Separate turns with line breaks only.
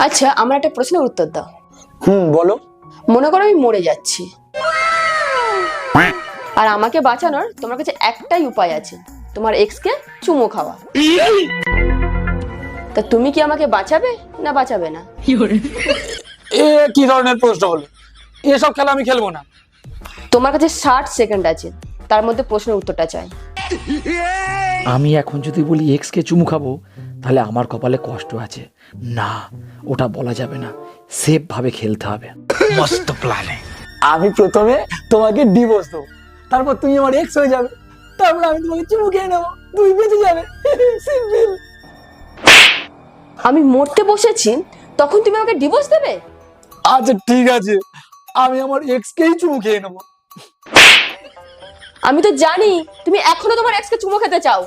আচ্ছা, আমার একটা প্রশ্নের উত্তর দাও।
বলো।
মনে করো আমি মরে যাচ্ছি, আর আমাকে বাঁচানোর তোমার কাছে একটাই উপায় আছে, তোমার এক্স কে চুমো খাওয়া। তা তুমি কি আমাকে বাঁচাবে না বাঁচাবে না?
এ কি ধরনের প্রশ্ন হলো? এসব খেলা আমি খেলবো না।
তোমার কাছে 60 সেকেন্ড আছে, তার মধ্যে প্রশ্নের উত্তরটা চাই।
আমি এখন যদি বলি এক্স কে চুমু খাবো তাহলে আমার কপালে কষ্ট আছে, না ওটা বলা যাবে না, সেফ ভাবে খেলতে হবে।
मस्त प्लान है।
আমি প্রথমে তোমাকে ডিভোর্স দেবো, তারপর তুমি আমার এক্স হয়ে যাবে, তারপর আমি তোমাকে চুমু খেয়ে নেবো, তুমি বেঁচে যাবে। সিম্পল।
আমি মরতে বসেছি, তখন তুমি আমাকে ডিভোর্স দেবে?
আচ্ছা ঠিক আছে, আমি আমার এক্স কেই চুমু খেয়ে নেবো।
আমি তো জানি তুমি এখনো তোমার এক্স কে চুমো খেতে চাও।